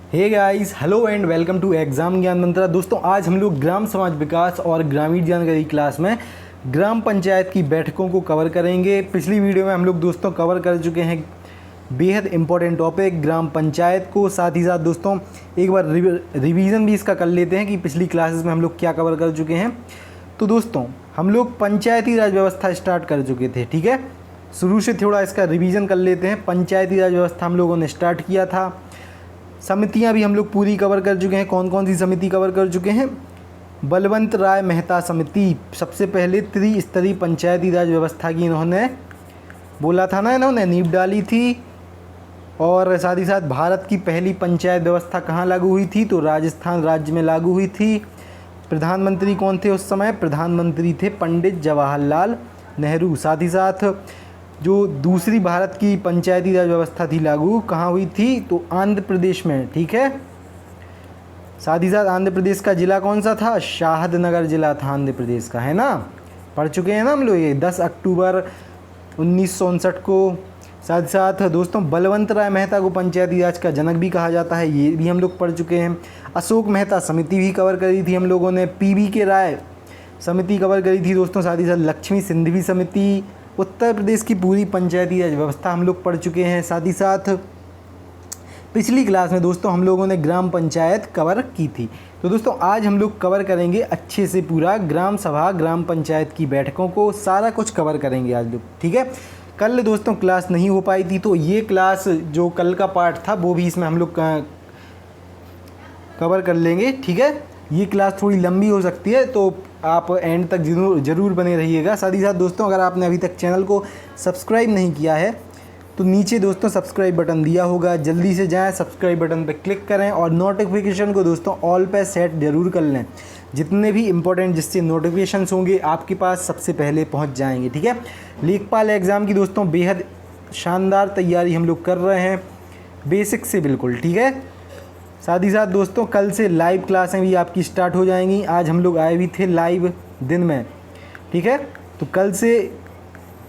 Hey guys, hello and welcome to exam Gyan Mantra. दोस्तों, आज हम लोग ग्राम समाज विकास और ग्रामीण जानकारी क्लास में ग्राम पंचायत की बैठकों को कवर करेंगे। पिछली वीडियो में हम लोग दोस्तों कवर कर चुके हैं बेहद इंपॉर्टेंट टॉपिक ग्राम पंचायत को। साथ ही साथ दोस्तों एक बार रिवीजन भी इसका कर लेते हैं कि पिछली क्लासेस में हम लोग क्या कवर कर चुके हैं। तो दोस्तों हम लोग पंचायती राज व्यवस्था स्टार्ट कर चुके थे, ठीक है। शुरू से थोड़ा इसका रिवीजन कर लेते हैं। पंचायती राज व्यवस्था हम लोगों ने स्टार्ट किया था। समितियां भी हम लोग पूरी कवर कर चुके हैं। कौन कौन सी समिति कवर कर चुके हैं? बलवंत राय मेहता समिति सबसे पहले त्रिस्तरीय पंचायती राज व्यवस्था की इन्होंने बोला था ना, इन्होंने नींव डाली थी। और साथ ही साथ भारत की पहली पंचायत व्यवस्था कहाँ लागू हुई थी? तो राजस्थान राज्य में लागू हुई थी। प्रधानमंत्री कौन थे उस समय? प्रधानमंत्री थे पंडित जवाहरलाल नेहरू। साथ ही साथ जो दूसरी भारत की पंचायती राज व्यवस्था थी लागू कहाँ हुई थी? तो आंध्र प्रदेश में, ठीक है। साथ ही साथ आंध्र प्रदेश का ज़िला कौन सा था? शाहदनगर ज़िला था आंध्र प्रदेश का, है ना। पढ़ चुके हैं ना हम लोग ये 10 अक्टूबर 1959 को। साथ ही साथ दोस्तों बलवंत राय मेहता को पंचायती राज का जनक भी कहा जाता है, ये भी हम लोग पढ़ चुके हैं। अशोक मेहता समिति भी कवर करी थी हम लोगों ने। पीवी के राय समिति कवर करी थी दोस्तों। साथ ही साथ लक्ष्मी सिंघवी समिति। उत्तर प्रदेश की पूरी पंचायती राज व्यवस्था हम लोग पढ़ चुके हैं। साथ ही साथ पिछली क्लास में दोस्तों हम लोगों ने ग्राम पंचायत कवर की थी। तो दोस्तों आज हम लोग कवर करेंगे अच्छे से पूरा ग्राम सभा ग्राम पंचायत की बैठकों को, सारा कुछ कवर करेंगे आज लोग, ठीक है। कल दोस्तों क्लास नहीं हो पाई थी, तो ये क्लास जो कल का पार्ट था वो भी इसमें हम लोग कवर कर लेंगे, ठीक है। ये क्लास थोड़ी लंबी हो सकती है, तो आप एंड तक ज़रूर बने रहिएगा। साथ ही साथ दोस्तों अगर आपने अभी तक चैनल को सब्सक्राइब नहीं किया है तो नीचे दोस्तों सब्सक्राइब बटन दिया होगा, जल्दी से जाएं, सब्सक्राइब बटन पर क्लिक करें और नोटिफिकेशन को दोस्तों ऑल पे सेट ज़रूर कर लें। जितने भी इंपॉर्टेंट जिससे नोटिफिकेशंस होंगे आपके पास सबसे पहले पहुंच जाएंगे, ठीक है। लेखपाल एग्ज़ाम की दोस्तों बेहद शानदार तैयारी हम लोग कर रहे हैं, बेसिक से बिल्कुल, ठीक है। साथ ही साथ दोस्तों कल से लाइव क्लासें भी आपकी स्टार्ट हो जाएंगी। आज हम लोग आए भी थे लाइव दिन में, ठीक है। तो कल से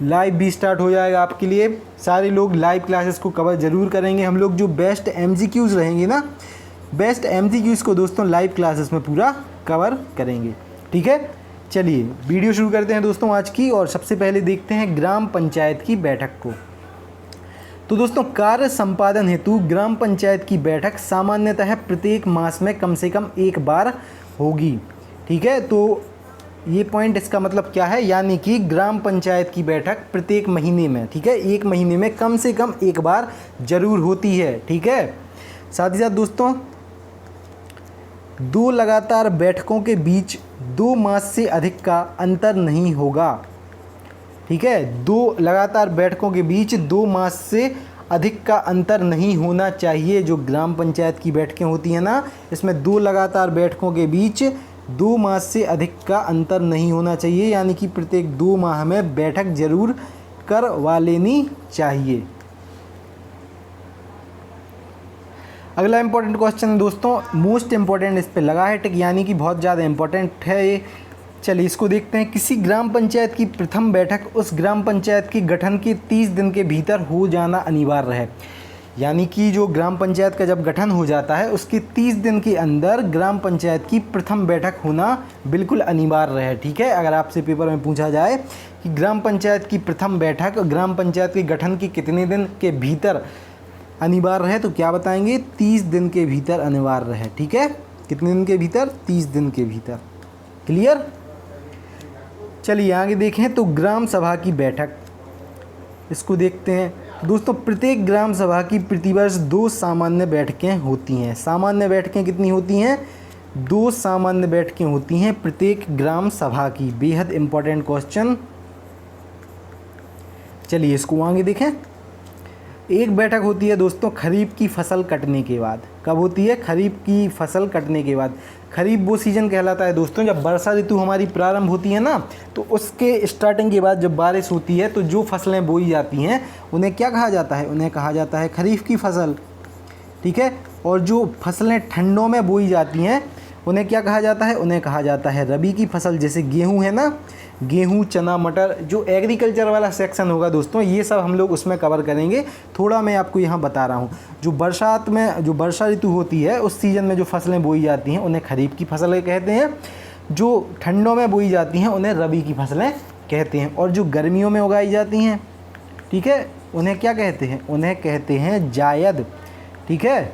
लाइव भी स्टार्ट हो जाएगा आपके लिए। सारे लोग लाइव क्लासेस को कवर ज़रूर करेंगे। हम लोग जो बेस्ट एमसीक्यूज़ रहेंगे ना, बेस्ट एमसीक्यूज़ को दोस्तों लाइव क्लासेस में पूरा कवर करेंगे, ठीक है। चलिए वीडियो शुरू करते हैं दोस्तों आज की। और सबसे पहले देखते हैं ग्राम पंचायत की बैठक को। तो दोस्तों कार्य संपादन हेतु ग्राम पंचायत की बैठक सामान्यतः प्रत्येक मास में कम से कम एक बार होगी, ठीक है। तो ये पॉइंट इसका मतलब क्या है, यानी कि ग्राम पंचायत की बैठक प्रत्येक महीने में, ठीक है, एक महीने में कम से कम एक बार जरूर होती है, ठीक है। साथ ही साथ दोस्तों दो लगातार बैठकों के बीच 2 मास से अधिक का अंतर नहीं होगा, ठीक है। 2 लगातार बैठकों के बीच 2 मास से अधिक का अंतर नहीं होना चाहिए। जो ग्राम पंचायत की बैठकें होती हैं ना, इसमें 2 लगातार बैठकों के बीच 2 मास से अधिक का अंतर नहीं होना चाहिए, यानी कि प्रत्येक 2 माह में बैठक जरूर करवा लेनी चाहिए। अगला इंपॉर्टेंट क्वेश्चन दोस्तों, मोस्ट इंपॉर्टेंट इस पे लगा है टिक, यानी कि बहुत ज़्यादा इंपॉर्टेंट है ये। चलिए इसको देखते हैं। किसी ग्राम पंचायत की प्रथम बैठक उस ग्राम पंचायत के गठन के 30 दिन के भीतर हो जाना अनिवार्य है। यानी कि जो ग्राम पंचायत का जब गठन हो जाता है उसके 30 दिन के अंदर ग्राम पंचायत की प्रथम बैठक होना बिल्कुल अनिवार्य है, ठीक है। अगर आपसे पेपर में पूछा जाए कि ग्राम पंचायत की प्रथम बैठक ग्राम पंचायत के गठन के कितने दिन के भीतर अनिवार्य है, तो क्या बताएंगे? 30 दिन के भीतर अनिवार्य है, ठीक है। कितने दिन के भीतर? 30 दिन के भीतर। क्लियर। चलिए आगे देखें। तो ग्राम सभा की बैठक, इसको देखते हैं दोस्तों। प्रत्येक ग्राम सभा की प्रतिवर्ष 2 सामान्य बैठकें होती हैं। सामान्य बैठकें कितनी होती हैं? 2 सामान्य बैठकें होती हैं प्रत्येक ग्राम सभा की। बेहद इंपॉर्टेंट क्वेश्चन। चलिए इसको आगे देखें। एक बैठक होती है दोस्तों खरीफ की फसल कटने के बाद। कब होती है? खरीफ की फसल कटने के बाद। खरीफ वो सीज़न कहलाता है दोस्तों जब वर्षा ऋतु हमारी प्रारंभ होती है ना, तो उसके स्टार्टिंग के बाद जब बारिश होती है तो जो फसलें बोई जाती हैं उन्हें क्या कहा जाता है? उन्हें कहा जाता है खरीफ की फसल, ठीक है। और जो फसलें ठंडों में बोई जाती हैं उन्हें क्या कहा जाता है? उन्हें कहा जाता है रबी की फसल। जैसे गेहूँ है ना, गेहूँ, चना, मटर, जो एग्रीकल्चर वाला सेक्शन होगा दोस्तों, ये सब हम लोग उसमें कवर करेंगे। थोड़ा मैं आपको यहाँ बता रहा हूँ। जो बरसात में, जो वर्षा ऋतु होती है, उस सीज़न में जो फसलें बोई जाती हैं उन्हें खरीफ की फसलें कहते हैं। जो ठंडों में बोई जाती हैं उन्हें रबी की फसलें कहते हैं। और जो गर्मियों में उगाई जाती हैं, ठीक है, उन्हें क्या कहते हैं? उन्हें कहते हैं जायद। ठीक है,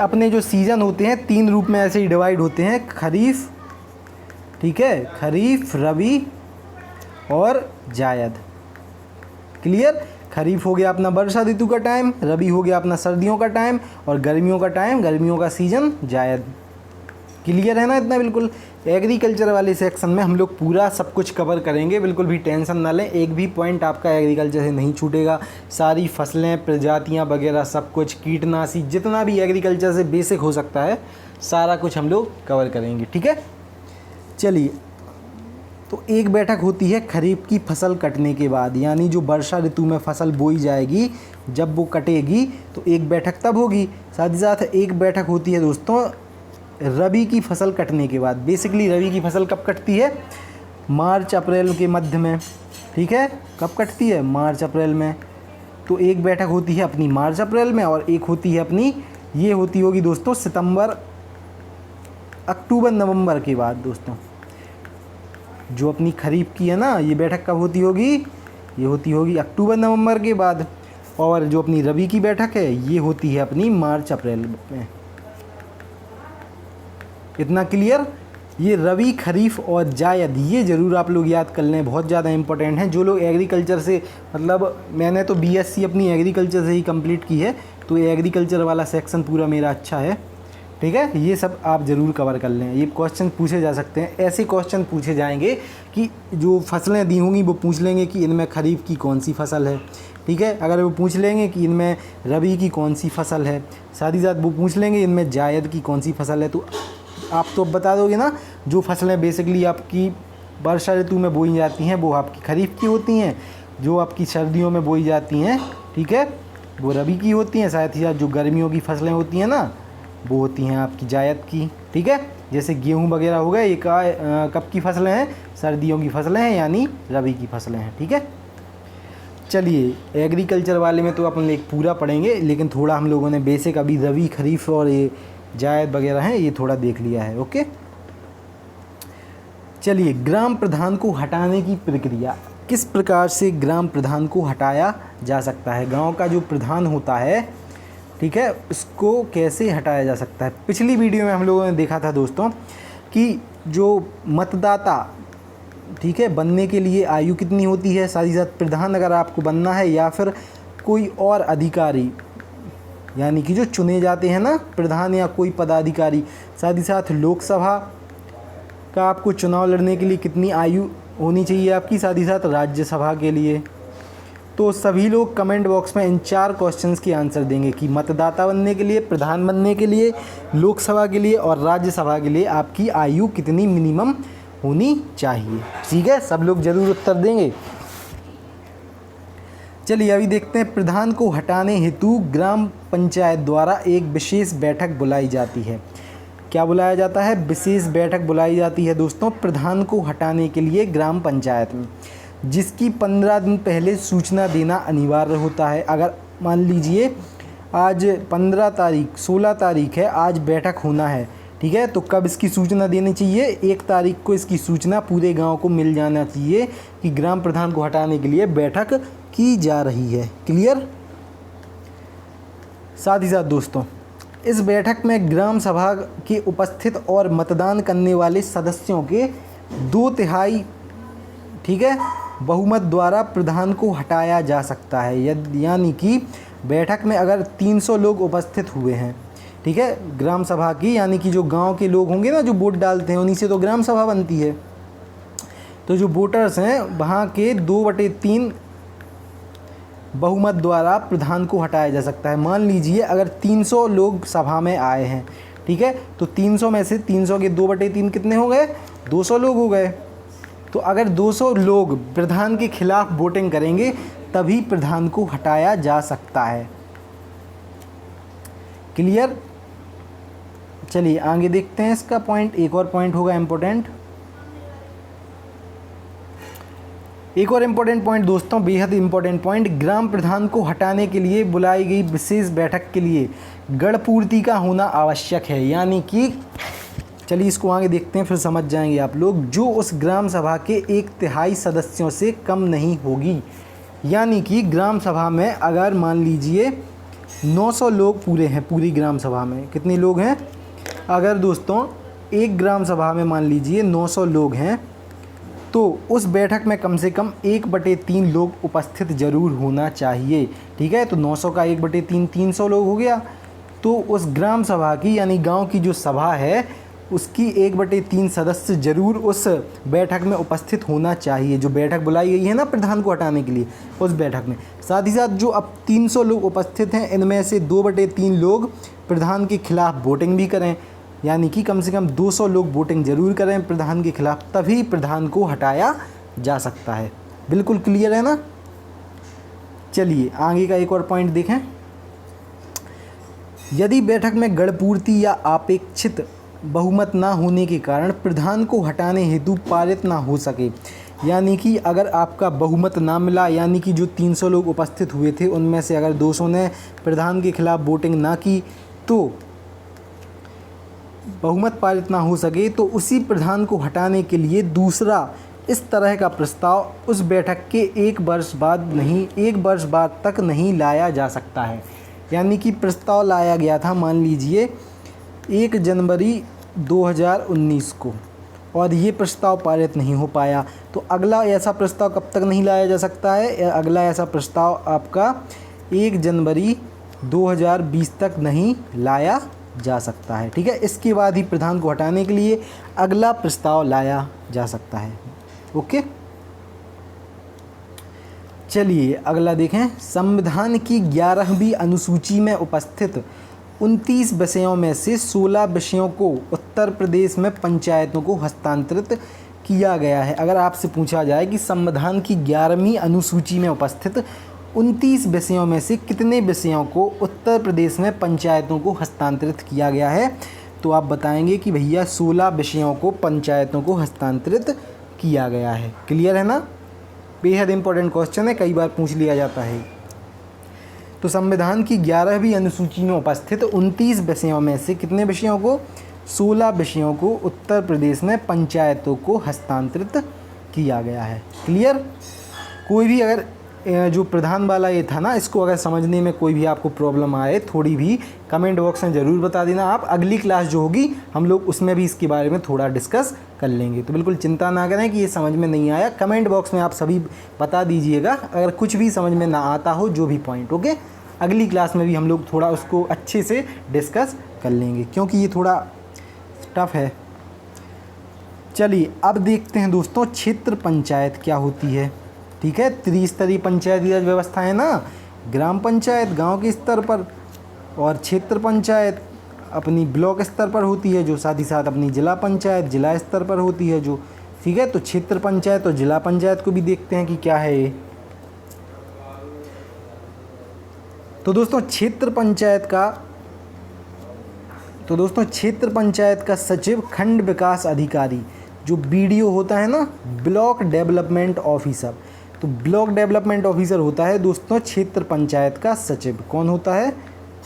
अपने जो सीज़न होते हैं 3 रूप में ऐसे ही डिवाइड होते हैं, खरीफ, ठीक है, खरीफ, रबी और जायद। क्लियर? खरीफ हो गया अपना वर्षा ऋतु का टाइम, रबी हो गया अपना सर्दियों का टाइम, और गर्मियों का टाइम, गर्मियों का सीज़न, जायद। क्लियर है ना इतना? बिल्कुल। एग्रीकल्चर वाले सेक्शन में हम लोग पूरा सब कुछ कवर करेंगे, बिल्कुल भी टेंशन ना लें। एक भी पॉइंट आपका एग्रीकल्चर से नहीं छूटेगा। सारी फसलें, प्रजातियां वगैरह सब कुछ, कीटनाशी, जितना भी एग्रीकल्चर से बेसिक हो सकता है सारा कुछ हम लोग कवर करेंगे। ठीक है, चलिए। तो एक बैठक होती है खरीफ की फसल कटने के बाद, यानी जो वर्षा ऋतु में फसल बोई जाएगी, जब वो कटेगी तो एक बैठक तब होगी। साथ ही साथ एक बैठक होती है दोस्तों रबी की फसल कटने के बाद। बेसिकली रबी की फसल कब कटती है? मार्च अप्रैल के मध्य में। ठीक है, कब कटती है? मार्च अप्रैल में। तो एक बैठक होती है अपनी मार्च अप्रैल में, और एक होती है अपनी, ये होती होगी दोस्तों सितंबर, अक्टूबर, नवंबर के बाद। दोस्तों जो अपनी खरीफ की है ना, ये बैठक कब होती होगी? ये होती होगी अक्टूबर नवंबर के बाद। और जो अपनी रबी की बैठक है ये होती है अपनी मार्च अप्रैल में। इतना क्लियर? ये रबी, खरीफ और जायद, ये ज़रूर आप लोग याद कर लें, बहुत ज़्यादा इंपॉर्टेंट हैं। जो लोग एग्रीकल्चर से, मतलब मैंने तो बीएससी अपनी एग्रीकल्चर से ही कंप्लीट की है, तो ये एग्रीकल्चर वाला सेक्शन पूरा मेरा अच्छा है। ठीक है, ये सब आप ज़रूर कवर कर लें। ये क्वेश्चन पूछे जा सकते हैं, ऐसे क्वेश्चन पूछे जाएंगे कि जो फसलें दी होंगी वो पूछ लेंगे कि इनमें खरीफ की कौन सी फसल है। ठीक है, अगर वो पूछ लेंगे कि इनमें रबी की कौन सी फसल है, साथ ही साथ वो पूछ लेंगे इनमें जायद की कौन सी फसल है, तो आप तो बता दोगे ना। जो फसलें बेसिकली आपकी वर्षा ऋतु में बोई जाती हैं वो आपकी खरीफ की होती हैं, जो आपकी सर्दियों में बोई जाती हैं, ठीक है, वो रबी की होती हैं। साथ ही साथ जो गर्मियों की फसलें होती हैं ना, वो होती हैं आपकी जायद की। ठीक है, जैसे गेहूँ वगैरह हो गए, ये कब की फसलें हैं? सर्दियों की फसलें हैं, यानी रबी की फसलें हैं। ठीक है, चलिए। एग्रीकल्चर वाले में तो अपन एक पूरा पढ़ेंगे, लेकिन थोड़ा हम लोगों ने बेसिक अभी रबी, खरीफ और ये जायद वगैरह हैं, ये थोड़ा देख लिया है। ओके, चलिए। ग्राम प्रधान को हटाने की प्रक्रिया, किस प्रकार से ग्राम प्रधान को हटाया जा सकता है? गांव का जो प्रधान होता है, ठीक है, उसको कैसे हटाया जा सकता है? पिछली वीडियो में हम लोगों ने देखा था दोस्तों कि जो मतदाता, ठीक है, बनने के लिए आयु कितनी होती है। साथ ही साथ प्रधान अगर आपको बनना है, या फिर कोई और अधिकारी, यानी कि जो चुने जाते हैं ना प्रधान या कोई पदाधिकारी। साथ ही साथ लोकसभा का आपको चुनाव लड़ने के लिए कितनी आयु होनी चाहिए आपकी, साथ ही साथ राज्यसभा के लिए। तो सभी लोग कमेंट बॉक्स में इन 4 क्वेश्चंस के आंसर देंगे कि मतदाता बनने के लिए, प्रधान बनने के लिए, लोकसभा के लिए और राज्यसभा के लिए आपकी आयु कितनी मिनिमम होनी चाहिए। ठीक है, सब लोग ज़रूर उत्तर देंगे। चलिए अभी देखते हैं। प्रधान को हटाने हेतु ग्राम पंचायत द्वारा एक विशेष बैठक बुलाई जाती है। क्या बुलाया जाता है? विशेष बैठक बुलाई जाती है दोस्तों प्रधान को हटाने के लिए ग्राम पंचायत में, जिसकी 15 दिन पहले सूचना देना अनिवार्य होता है। अगर मान लीजिए आज 15 तारीख, 16 तारीख है, आज बैठक होना है, ठीक है, तो कब इसकी सूचना देनी चाहिए? 1 तारीख को इसकी सूचना पूरे गांव को मिल जाना चाहिए कि ग्राम प्रधान को हटाने के लिए बैठक की जा रही है। क्लियर? साथ ही साथ दोस्तों इस बैठक में ग्राम सभा के उपस्थित और मतदान करने वाले सदस्यों के 2/3, ठीक है, बहुमत द्वारा प्रधान को हटाया जा सकता है। यानी कि बैठक में अगर 300 लोग उपस्थित हुए हैं, ठीक है, ग्राम सभा की, यानी कि जो गांव के लोग होंगे ना जो वोट डालते हैं, उन्हीं से तो ग्राम सभा बनती है। तो जो वोटर्स हैं वहाँ के 2/3 बहुमत द्वारा प्रधान को हटाया जा सकता है। मान लीजिए अगर 300 लोग सभा में आए हैं, ठीक है, तो 300 में से 300 के 2/3 कितने हो गए? 200 लोग हो गए। तो अगर 200 लोग प्रधान के खिलाफ वोटिंग करेंगे तभी प्रधान को हटाया जा सकता है। क्लियर? चलिए आगे देखते हैं इसका पॉइंट। एक और पॉइंट होगा इम्पोर्टेंट, एक और इम्पोर्टेंट पॉइंट दोस्तों, बेहद इम्पोर्टेंट पॉइंट। ग्राम प्रधान को हटाने के लिए बुलाई गई विशेष बैठक के लिए गणपूर्ति का होना आवश्यक है। यानी कि चलिए इसको आगे देखते हैं, फिर समझ जाएंगे आप लोग। जो उस ग्राम सभा के 1/3 सदस्यों से कम नहीं होगी। यानी कि ग्राम सभा में अगर मान लीजिए 900 लोग पूरे हैं, पूरी ग्राम सभा में कितने लोग हैं, अगर दोस्तों एक ग्राम सभा में मान लीजिए 900 लोग हैं, तो उस बैठक में कम से कम 1/3 लोग उपस्थित ज़रूर होना चाहिए। ठीक है, तो 900 का 1/3 300 लोग हो गया। तो उस ग्राम सभा की यानी गांव की जो सभा है उसकी 1/3 सदस्य ज़रूर उस बैठक में उपस्थित होना चाहिए। जो बैठक बुलाई गई है ना प्रधान को हटाने के लिए, उस बैठक में। साथ ही साथ जो अब 300 लोग उपस्थित हैं, इनमें से 2/3 लोग प्रधान के खिलाफ वोटिंग भी करें। यानी कि कम से कम 200 लोग वोटिंग ज़रूर करें प्रधान के खिलाफ, तभी प्रधान को हटाया जा सकता है। बिल्कुल क्लियर है ना। चलिए आगे का एक और पॉइंट देखें। यदि बैठक में गणपूर्ति या अपेक्षित बहुमत ना होने के कारण प्रधान को हटाने हेतु पारित ना हो सके, यानी कि अगर आपका बहुमत ना मिला, यानी कि जो 300 लोग उपस्थित हुए थे उनमें से अगर 200 ने प्रधान के खिलाफ वोटिंग ना की, तो बहुमत पारित ना हो सके, तो उसी प्रधान को हटाने के लिए दूसरा इस तरह का प्रस्ताव उस बैठक के 1 वर्ष बाद नहीं, 1 वर्ष बाद तक नहीं लाया जा सकता है। यानी कि प्रस्ताव लाया गया था मान लीजिए 1 जनवरी 2019 को, और ये प्रस्ताव पारित नहीं हो पाया, तो अगला ऐसा प्रस्ताव कब तक नहीं लाया जा सकता है, अगला ऐसा प्रस्ताव आपका 1 जनवरी 2020 तक नहीं लाया जा सकता है। ठीक है, इसके बाद ही प्रधान को हटाने के लिए अगला प्रस्ताव लाया जा सकता है। ओके, चलिए अगला देखें। संविधान की 11वीं अनुसूची में उपस्थित 29 विषयों में से 16 विषयों को उत्तर प्रदेश में पंचायतों को हस्तांतरित किया गया है। अगर आपसे पूछा जाए कि संविधान की 11वीं अनुसूची में उपस्थित 29 विषयों में से कितने विषयों को उत्तर प्रदेश में पंचायतों को हस्तांतरित किया गया है, तो आप बताएंगे कि भैया 16 विषयों को पंचायतों को हस्तांतरित किया गया है। क्लियर है ना। बेहद इंपॉर्टेंट क्वेश्चन है, कई बार पूछ लिया जाता है। तो संविधान की 11वीं अनुसूची में उपस्थित 29 विषयों में से कितने विषयों को, 16 विषयों को उत्तर प्रदेश में पंचायतों को हस्तांतरित किया गया है। क्लियर। कोई भी अगर जो प्रधान वाला ये था ना, इसको अगर समझने में कोई भी आपको प्रॉब्लम आए थोड़ी भी, कमेंट बॉक्स में ज़रूर बता देना आप। अगली क्लास जो होगी हम लोग उसमें भी इसके बारे में थोड़ा डिस्कस कर लेंगे। तो बिल्कुल चिंता ना करें कि ये समझ में नहीं आया, कमेंट बॉक्स में आप सभी बता दीजिएगा अगर कुछ भी समझ में ना आता हो, जो भी पॉइंट। ओके, अगली क्लास में भी हम लोग थोड़ा उसको अच्छे से डिस्कस कर लेंगे, क्योंकि ये थोड़ा टफ है। चलिए अब देखते हैं दोस्तों क्षेत्र पंचायत क्या होती है। ठीक है, त्रिस्तरीय पंचायती राज व्यवस्था है ना, ग्राम पंचायत गांव के स्तर पर, और क्षेत्र पंचायत अपनी ब्लॉक स्तर पर होती है, जो साथ ही साथ अपनी जिला पंचायत जिला स्तर पर होती है जो। ठीक है, तो क्षेत्र पंचायत और जिला पंचायत को भी देखते हैं कि क्या है ये। तो दोस्तों क्षेत्र पंचायत का सचिव खंड विकास अधिकारी, जो BDO होता है ना, ब्लॉक डेवलपमेंट ऑफिसर, तो ब्लॉक डेवलपमेंट ऑफिसर होता है दोस्तों क्षेत्र पंचायत का सचिव। कौन होता है,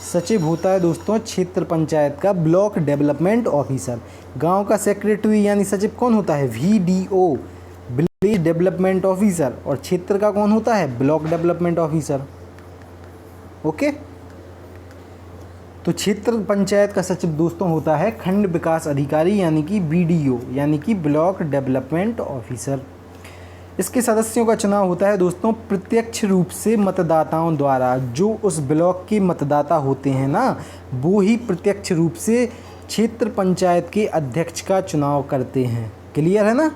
सचिव होता है दोस्तों क्षेत्र पंचायत का ब्लॉक डेवलपमेंट ऑफिसर। गांव का सेक्रेटरी यानी सचिव कौन होता है, VDO विलेज डेवलपमेंट ऑफिसर, और क्षेत्र का कौन होता है, ब्लॉक डेवलपमेंट ऑफिसर। ओके, तो क्षेत्र पंचायत का सचिव दोस्तों होता है खंड विकास अधिकारी यानी कि BDO यानी कि ब्लॉक डेवलपमेंट ऑफिसर। इसके सदस्यों का चुनाव होता है दोस्तों प्रत्यक्ष रूप से मतदाताओं द्वारा। जो उस ब्लॉक के मतदाता होते हैं ना, वो ही प्रत्यक्ष रूप से क्षेत्र पंचायत के अध्यक्ष का चुनाव करते हैं। क्लियर है ना।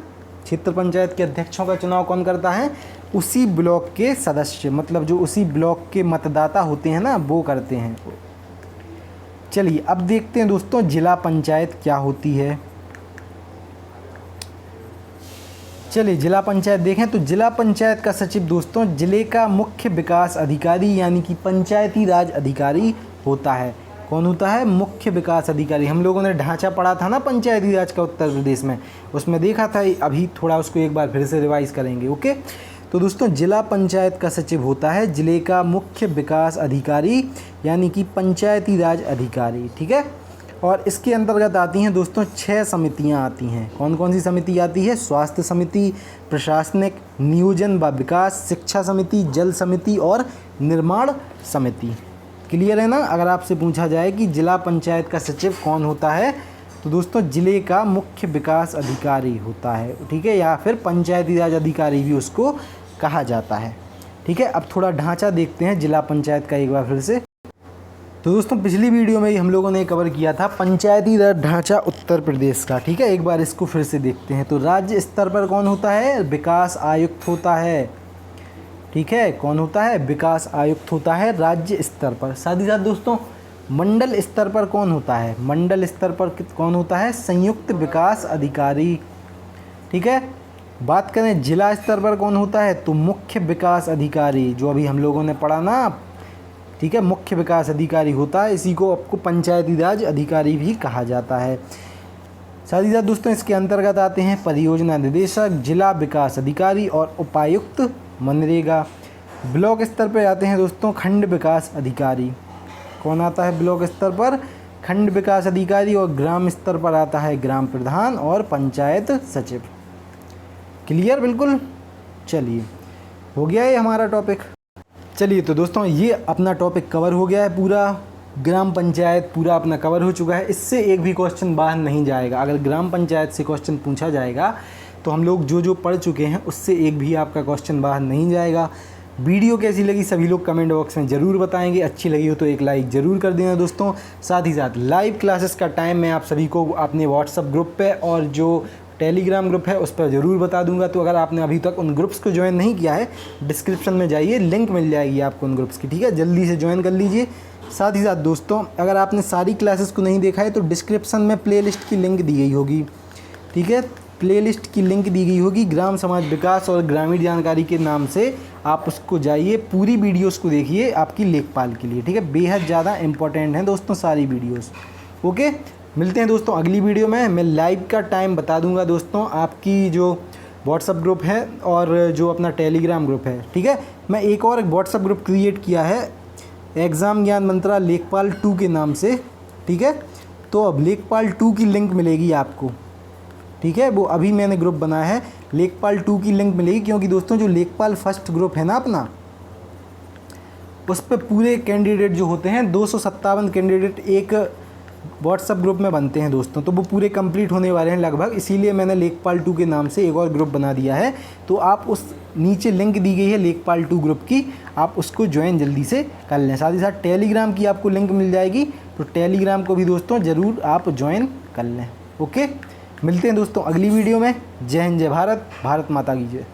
क्षेत्र पंचायत के अध्यक्षों का चुनाव कौन करता है, उसी ब्लॉक के सदस्य, मतलब जो उसी ब्लॉक के मतदाता होते हैं ना, वो करते हैं। चलिए अब देखते हैं दोस्तों जिला पंचायत क्या होती है। चलिए जिला पंचायत देखें तो जिला पंचायत का सचिव दोस्तों जिले का मुख्य विकास अधिकारी यानी कि पंचायती राज अधिकारी होता है। कौन होता है? मुख्य विकास अधिकारी। हम लोगों ने ढांचा पढ़ा था ना पंचायती राज का उत्तर प्रदेश में, उसमें देखा था, अभी थोड़ा उसको एक बार फिर से रिवाइज करेंगे। ओके, तो दोस्तों जिला पंचायत का सचिव होता है जिले का मुख्य विकास अधिकारी, यानी कि पंचायती राज अधिकारी। ठीक है, और इसके अंतर्गत आती हैं दोस्तों 6 समितियां आती हैं। कौन कौन सी समिति आती है? स्वास्थ्य समिति, प्रशासनिक, नियोजन व विकास, शिक्षा समिति, जल समिति और निर्माण समिति। क्लियर है ना? अगर आपसे पूछा जाए कि जिला पंचायत का सचिव कौन होता है, तो दोस्तों जिले का मुख्य विकास अधिकारी होता है। ठीक है, या फिर पंचायती राज अधिकारी भी उसको कहा जाता है। ठीक है, अब थोड़ा ढांचा देखते हैं जिला पंचायत का एक बार फिर से। तो दोस्तों पिछली वीडियो में ही हम लोगों ने कवर किया था पंचायती राज ढांचा उत्तर प्रदेश का। ठीक है, एक बार इसको फिर से देखते हैं। तो राज्य स्तर पर कौन होता है? विकास आयुक्त होता है। ठीक है, कौन होता है? विकास आयुक्त होता है राज्य स्तर पर। साथ ही साथ दोस्तों मंडल स्तर पर कौन होता है? मंडल स्तर पर कौन होता है? संयुक्त विकास अधिकारी। ठीक है, बात करें जिला स्तर पर कौन होता है? तो मुख्य विकास अधिकारी, जो अभी हम लोगों ने पढ़ा ना। ठीक है, मुख्य विकास अधिकारी होता है, इसी को आपको पंचायती राज अधिकारी भी कहा जाता है। साथ ही साथ दोस्तों इसके अंतर्गत आते हैं परियोजना निदेशक, जिला विकास अधिकारी और उपायुक्त मनरेगा। ब्लॉक स्तर पर आते हैं दोस्तों खंड विकास अधिकारी। कौन आता है ब्लॉक स्तर पर? खंड विकास अधिकारी। और ग्राम स्तर पर आता है ग्राम प्रधान और पंचायत सचिव। क्लियर? बिल्कुल। चलिए, हो गया ये हमारा टॉपिक। चलिए तो दोस्तों ये अपना टॉपिक कवर हो गया है पूरा। ग्राम पंचायत पूरा अपना कवर हो चुका है। इससे एक भी क्वेश्चन बाहर नहीं जाएगा। अगर ग्राम पंचायत से क्वेश्चन पूछा जाएगा तो हम लोग जो जो पढ़ चुके हैं उससे एक भी आपका क्वेश्चन बाहर नहीं जाएगा। वीडियो कैसी लगी सभी लोग कमेंट बॉक्स में ज़रूर बताएंगे। अच्छी लगी हो तो एक लाइक ज़रूर कर देना दोस्तों। साथ ही साथ लाइव क्लासेस का टाइम मैं आप सभी को अपने व्हाट्सअप ग्रुप पे और जो टेलीग्राम ग्रुप है उस पर ज़रूर बता दूंगा। तो अगर आपने अभी तक उन ग्रुप्स को ज्वाइन नहीं किया है, डिस्क्रिप्शन में जाइए, लिंक मिल जाएगी आपको उन ग्रुप्स की। ठीक है, जल्दी से ज्वाइन कर लीजिए। साथ ही साथ दोस्तों अगर आपने सारी क्लासेस को नहीं देखा है तो डिस्क्रिप्शन में प्लेलिस्ट की लिंक दी गई होगी। ठीक है, प्लेलिस्ट की लिंक दी गई होगी ग्राम समाज विकास और ग्रामीण जानकारी के नाम से। आप उसको जाइए, पूरी वीडियोस को देखिए आपकी लेखपाल के लिए। ठीक है, बेहद ज़्यादा इंपॉर्टेंट हैं दोस्तों सारी वीडियोस। ओके, मिलते हैं दोस्तों अगली वीडियो में। मैं लाइव का टाइम बता दूंगा दोस्तों, आपकी जो व्हाट्सअप ग्रुप है और जो अपना टेलीग्राम ग्रुप है। ठीक है, मैं एक और व्हाट्सअप ग्रुप क्रिएट किया है एग्ज़ाम ज्ञान मंत्रा लेखपाल 2 के नाम से। ठीक है, तो अब लेखपाल 2 की लिंक मिलेगी आपको। ठीक है, वो अभी मैंने ग्रुप बनाया है, लेखपाल 2 की लिंक मिलेगी। क्योंकि दोस्तों जो लेखपाल फर्स्ट ग्रुप है ना अपना, उस पर पूरे कैंडिडेट जो होते हैं 257 कैंडिडेट एक व्हाट्सअप ग्रुप में बनते हैं दोस्तों। तो वो पूरे कंप्लीट होने वाले हैं लगभग, इसीलिए मैंने लेखपाल 2 के नाम से एक और ग्रुप बना दिया है। तो आप उस नीचे लिंक दी गई है लेखपाल 2 ग्रुप की, आप उसको ज्वाइन जल्दी से कर लें। साथ ही साथ टेलीग्राम की आपको लिंक मिल जाएगी, तो टेलीग्राम को भी दोस्तों ज़रूर आप ज्वाइन कर लें। ओके, मिलते हैं दोस्तों अगली वीडियो में। जय हिंद, जय भारत, भारत माता की जय।